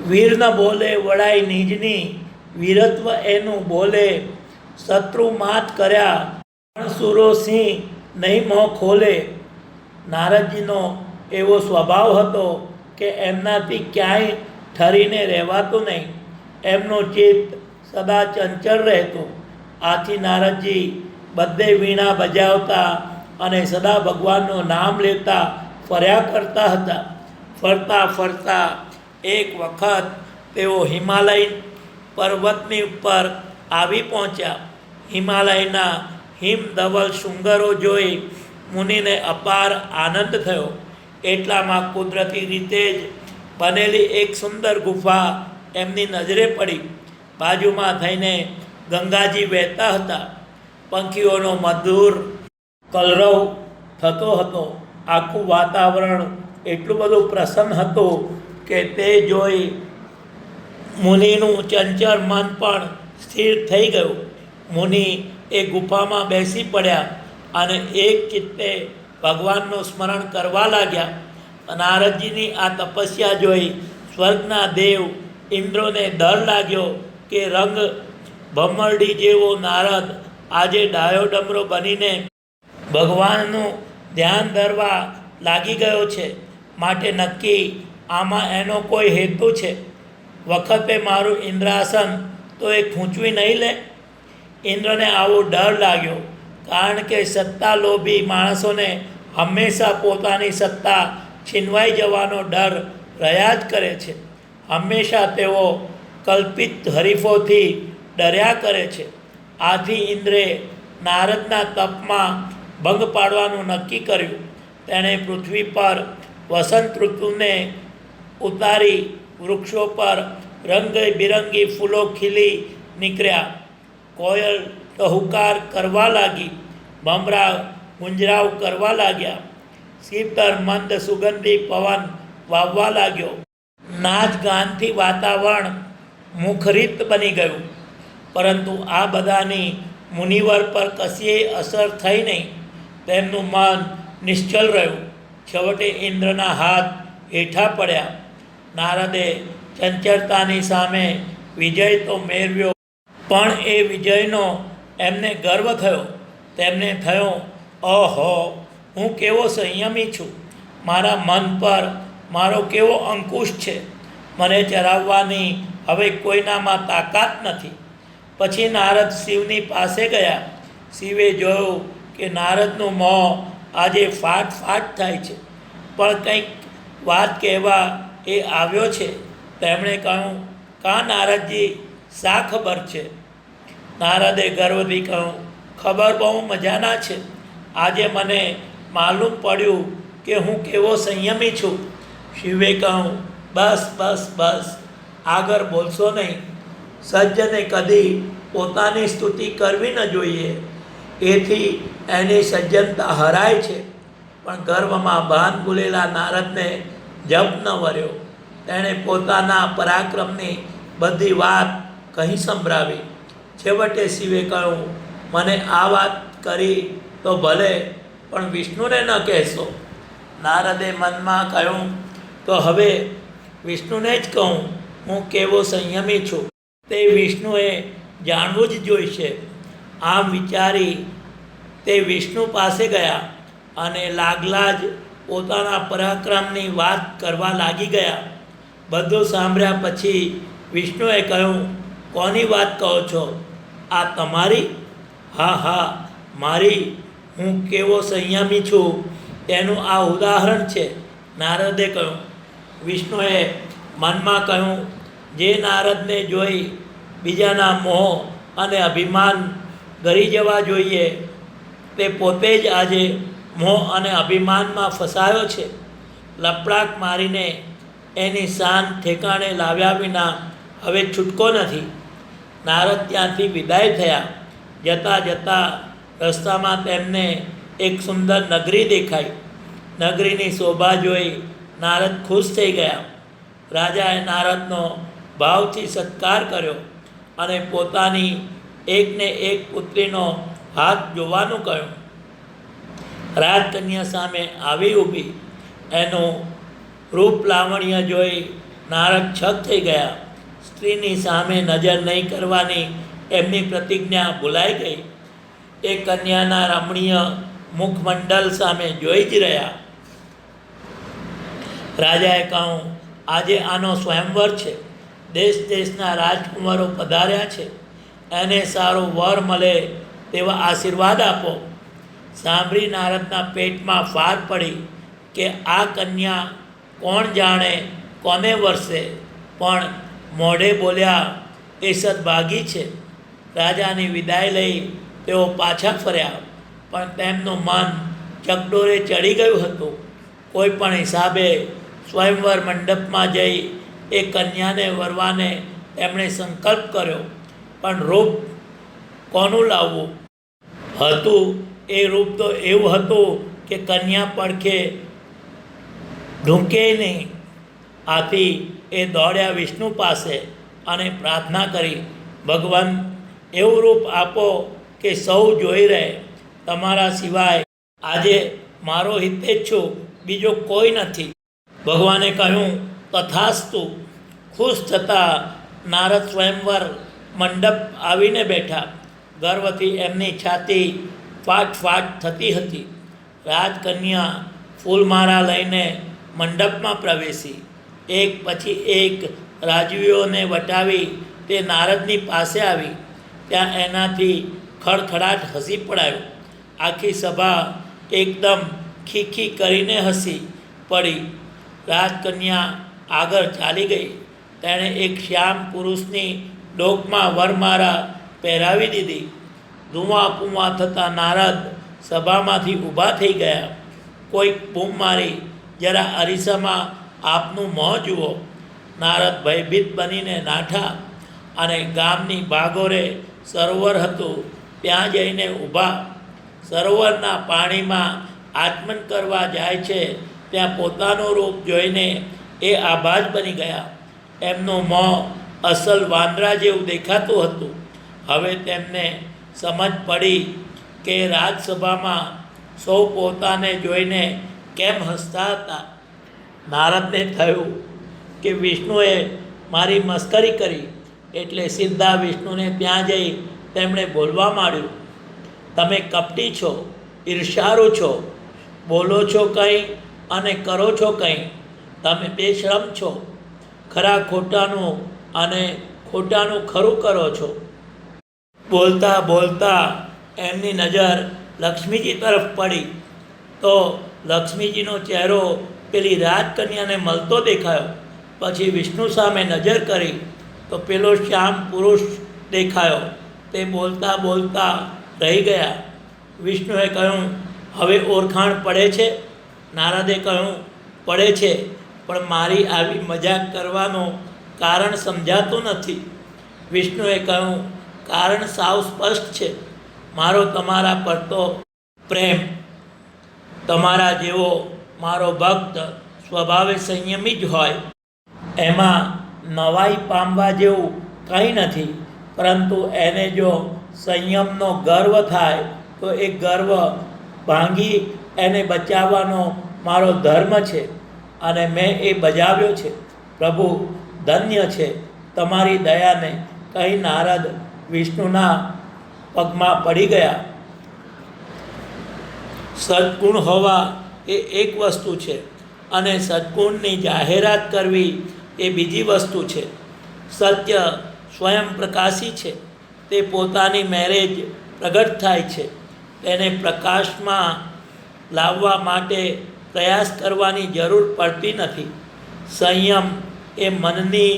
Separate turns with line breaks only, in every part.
વીર ન બોલે વડાઈ નિજની, વીરત્વ એનું બોલે. શત્રુ માત કર્યા સુરો સિંહ નહીં મોં ખોલે. નારદજીનો એવો સ્વભાવ હતો કે એમનાથી ક્યાંય ઠરીને રહેવાતું નહીં. એમનું ચિત્ત સદા ચંચળ રહેતું. આથી નારદજી બધે વીણા બજાવતા અને સદા ભગવાનનું નામ લેતા ફર્યા કરતા હતા. ફરતા ફરતા એક વખત તેઓ હિમાલય પર્વતની ઉપર આવી પહોંચ્યા. હિમાલયના હિમધવલ શૃંગરો જોઈ મુનિને અપાર આનંદ થયો. એટલામાં કુદરતી રીતે જ બનેલી એક સુંદર ગુફા એમની નજરે પડી. બાજુમાં થઈને ગંગાજી વહેતા હતા. પંખીઓનો મધુર કલરવ થતો હતો. આખું વાતાવરણ એટલું બધું પ્રસન્ન હતું કે તે જોઈ મુનિનું ચંચળ મન પણ સ્થિર થઈ ગયું. મુનિ એ ગુફામાં બેસી પડ્યા અને એક ચિત્તે ભગવાનનું સ્મરણ કરવા લાગ્યા. નારદજીની આ તપસ્યા જોઈ સ્વર્ગના દેવ ઇન્દ્રોને ડર લાગ્યો કે રંગ ભમરડી જેવો નારદ આજે ડાયો ડમરો બનીને ભગવાનનું ધ્યાન ધરવા લાગી ગયો છે. માટે નક્કી આમાં એનો કોઈ હેતુ છે. વખતે મારું ઇન્દ્રાસન તો એ ખૂંચવી નહીં લે. ઇન્દ્રને આવો ડર લાગ્યો, કારણ કે સત્તા લોભી માણસોને હંમેશા પોતાની સત્તા છીનવાઈ જવાનો ડર રહ્યા જ કરે છે. હંમેશા તેઓ કલ્પિત હરીફોથી ડર્યા કરે છે. આથી ઇન્દ્રે નારદના તપમાં ભંગ પાડવાનું નક્કી કર્યું. તેણે પૃથ્વી પર વસંત ઋતુને ઉતારી વૃક્ષો પર રંગબેરંગી ફૂલો ખીલી નીકળ્યા. કોયલ ટહુકાર કરવા લાગી. ભમરા ગુંજરાવ કરવા લાગ્યા. શીતળ મંદ સુગંધી પવન વાવવા લાગ્યો. નાચ ગાનથી વાતાવરણ મુખરિત બની ગયું. પરંતુ આ બધાની મુનિવર પર કશીય અસર થઈ નહીં. તેમનું મન નિશ્ચલ રહ્યું. છેવટે ઇન્દ્રના હાથ હેઠા પડ્યા. નારદે ચંચળતાની સામે વિજય તો મેળવ્યો, પણ એ વિજયનો એમને ગર્વ થયો. તેમને થયો, ઓહો, હું કેવો સંયમી છું. મારા મન પર મારો કેવો અંકુશ છે. મને ચરાવવાની હવે કોઈનામાં તાકાત નથી. પછી નારદ શિવની પાસે ગયા. શિવે જોયું કે નારદનું મોં આજે ફાટ ફાટ થાય છે, પણ કંઈક વાત કહેવા એ આવ્યો છે. તેમણે કહ્યું, કા નારદજી, શા ખબર છે? નારદે ગર્વથી કહ્યું, ખબર બહુ મજાના છે. આજે મને માલુમ પડ્યું કે હું કેવો સંયમી છું. શિવે કહ્યું, બસ બસ બસ, આગળ બોલશો નહીં. સજ્જને કદી પોતાની સ્તુતિ કરવી ન જોઈએ. એથી એની સજ્જનતા હરાય છે. પણ ગર્વમાં ભાન ભૂલેલા નારદને જપ ન વર્યો. તેણે પોતાના પરાક્રમની બધી વાત કહી સંભળાવી. છેવટે શિવે કહ્યું, મને આ વાત કરી તો ભલે, પણ વિષ્ણુને ન કહેશો. નારદે મનમાં કહ્યું, તો હવે વિષ્ણુને જ કહું હું કેવો સંયમી છું. તે વિષ્ણુએ જાણવું જ જોઈશે. આમ વિચારી તે વિષ્ણુ પાસે ગયા અને લાગલા જ પોતાના પરાક્રમની વાત કરવા લાગી ગયા. બધું સાંભળ્યા પછી વિષ્ણુએ કહ્યું, કોની વાત કહો છો? આ તમારી? હા હા, મારી. હું કેવો સંયમી છું તેનું આ ઉદાહરણ છે. નારદે કહ્યું. વિષ્ણુએ મનમાં કહ્યું, જે નારદને જોઈ બીજાના મોહ અને અભિમાન ગરી જવા જોઈએ, તે પોતે જ આજે મોહ અને અભિમાનમાં ફસાયો છે. લપડાક મારીને એની શાન ઠેકાણે લાવ્યા વિના હવે છૂટકો નથી. નારદ ત્યાંથી વિદાય થયા. જતાં જતાં રસ્તામાં તેમને એક સુંદર નગરી દેખાઈ. નગરીની શોભા જોઈ નારદ ખુશ થઈ ગયા. રાજાએ નારદનો ભાવથી સત્કાર કર્યો અને પોતાની એકને એક પુત્રીનો હાથ જોવાનું કહ્યું. રાજકન્યા સામે આવી ઊભી. એનું રૂપ લાવણ્ય જોઈ નારદ છક થઈ ગયા. સ્ત્રીની સામે નજર નહીં કરવાની એમની પ્રતિજ્ઞા ભૂલાઈ ગઈ. એ કન્યાના રમણીય મુખમંડલ સામે જોઈ જ રહ્યા. રાજાએ કહ્યું, આજે આનો સ્વયંવર છે. દેશ દેશના રાજકુમારો પધાર્યા છે. એને સારો વર મળે તેવા આશીર્વાદ આપો. સાંભળી નારદના પેટમાં ફાર પડી કે આ કન્યા કોણ જાણે કોને વરસે, પણ મોઢે બોલ્યા એ સદભાગી છે. રાજાની વિદાય લઈ તેઓ પાછા ફર્યા, પણ તેમનું મન ચકડોરે ચડી ગયું હતું. કોઈ પણ હિસાબે સ્વયંવર મંડપમાં જઈ એ કન્યાને વરવાને તેમણે સંકલ્પ કર્યો, પણ રૂપ કોનું લાવવું હતું. એ રૂપ તો એવું હતું કે કન્યા પડખે ઢૂંકે નહીં. આથી એ દોડ્યા વિષ્ણુ પાસે અને પ્રાર્થના કરી, ભગવાન એવું રૂપ આપો કે સૌ જોઈ રહે. તમારા સિવાય આજે મારો હિતેચ્છુ બીજો કોઈ નથી. ભગવાને કહ્યું, તથાસ્તુ. ખુશ થતાં નારદ સ્વયંવર મંડપ આવીને બેઠા. ગર્વથી એમની છાતી ફાટ ફાટ થતી હતી. રાજકન્યા ફૂલમાળા લઈને મંડપમાં પ્રવેશી. એક પછી એક રાજવીઓને વટાવી તે નારદની પાસે આવી. ત્યાં એનાથી ખડખડાટ હસી પડાયું. આખી સભા એકદમ ખીખી કરીને હસી પડી. રાજકન્યા આગળ ચાલી ગઈ. તેણે એક શ્યામ પુરુષની ડોકમાં વરમાળા પહેરાવી દીધી. ધુઆ પુઆ થતાં નારદ સભામાંથી ઊભા થઈ ગયા. કોઈક બૂમ મારી, જરા અરીસામાં આપનું મોં જુઓ. નારદ ભયભીત બનીને નાઠા અને ગામની ભાગોરે સરોવર હતું ત્યાં જઈને ઊભા. સરોવરના પાણીમાં આચમન કરવા જાય છે ત્યાં પોતાનું રૂપ જોઈને એ આભાજ બની ગયા. એમનું મોં અસલ વાંદરા જેવું દેખાતું હતું. હવે તેમને સમજ પડી કે રાજસભામાં સૌ પોતાને જોઈને કેમ હસતા હતા. નારદને થયું કે વિષ્ણુએ મારી મસ્કરી કરી, એટલે સીધા વિષ્ણુને ત્યાં જઈ તેમણે બોલવા માંડ્યું, તમે કપટી છો, ઈર્ષાળુ છો, બોલો છો કંઈ અને કરો છો કંઈ. તમે બેશરમ છો. ખરા ખોટાનું અને ખોટાનું ખરું કરો છો. બોલતા બોલતા એમની નજર લક્ષ્મીજી તરફ પડી તો લક્ષ્મીજીનો ચહેરો પેલી રાજકન્યાને મળતો દેખાયો. પછી વિષ્ણુ સામે નજર કરી તો પેલો શ્યામ પુરુષ દેખાયો. તે બોલતા બોલતા રહી ગયા. વિષ્ણુએ કહ્યું, હવે ઓળખાણ પડે છે? નારદે કહ્યું, પડે છે, પણ મારી આવી મજાક કરવાનું કારણ સમજાતું નથી. વિષ્ણુએ કહ્યું, કારણ સાવ સ્પષ્ટ છે. મારો તમારા પર તો પ્રેમ. તમારા જેવો મારો ભક્ત સ્વભાવે સંયમી જ હોય. એમાં નવાઈ પામવા જેવું કંઈ નથી. પરંતુ એને જો સંયમનો ગર્વ થાય તો એ ગર્વ ભાંગી એને બચાવવાનો મારો ધર્મ છે અને મેં એ બજાવ્યો છે. પ્રભુ ધન્ય છે તમારી દયાને. કહી નારદ વિષ્ણુના પગમાં પડી ગયા. સદ્ગુણ હોવા એ એક વસ્તુ છે અને સદ્ગુણની જાહેરાત કરવી એ બીજી વસ્તુ છે. સત્ય સ્વયં પ્રકાશી છે. તે પોતાની મેરે જ પ્રગટ થાય છે. તેને પ્રકાશમાં લાવવા માટે પ્રયાસ કરવાની જરૂર પડતી નથી. સંયમ એ મનની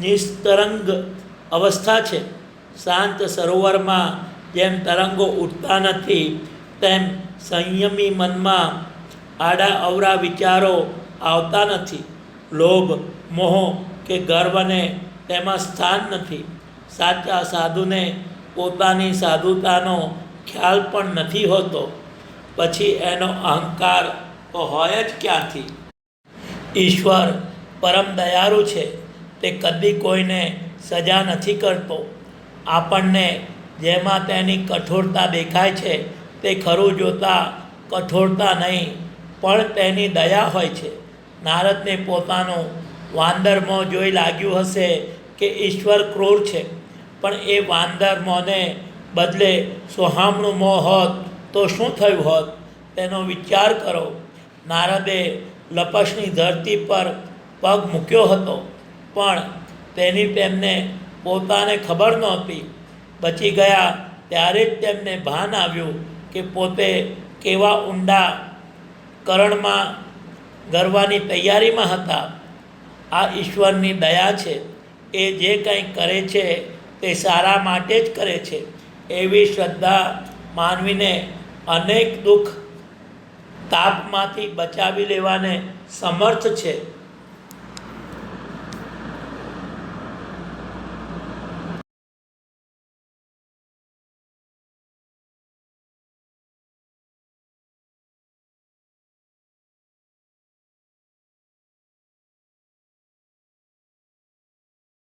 નિસ્તરંગ અવસ્થા છે. શાંત સરોવરમાં જેમ તરંગો ઉઠતા નથી, તેમ સંયમી મનમાં આડા અવરા વિચારો આવતા નથી. લોભ, મોહ કે ગર્વને તેમાં સ્થાન નથી. સાચા સાધુને પોતાની સાધુતાનો ખ્યાલ પણ નથી હોતો. પછી એનો અહંકાર તો હોય જ ક્યાંથી? ઈશ્વર પરમ દયાળુ છે. તે કદી કોઈને સજા નથી કરતો. આપણને જેમાં તેની કઠોરતા દેખાય છે તે ખરું જોતાં કઠોરતા નહીં પણ તેની દયા હોય છે. નારદને પોતાનું વાંદર મોં જોઈ લાગ્યું હશે કે ઈશ્વર ક્રૂર છે, પણ એ વાંદર મોંને બદલે સોહામણું મોં હોત તો શું થયું હોત તેનો વિચાર કરો. નારદે લપસની ધરતી પર પગ મૂક્યો હતો, પણ તેની તેમને પોતાને ખબર નહોતી. બચી ગયા ત્યારે જ તેમને ભાન આવ્યું કે પોતે કેવા ઊંડા કરણમાં ગરવાની તૈયારીમાં હતા. આ ઈશ્વરની દયા છે. એ જે કંઈ કરે છે તે સારા માટે જ કરે છે. એવી શ્રદ્ધા માનવીને અનેક દુઃખ તાપમાંથી બચાવી લેવાને સમર્થ છે.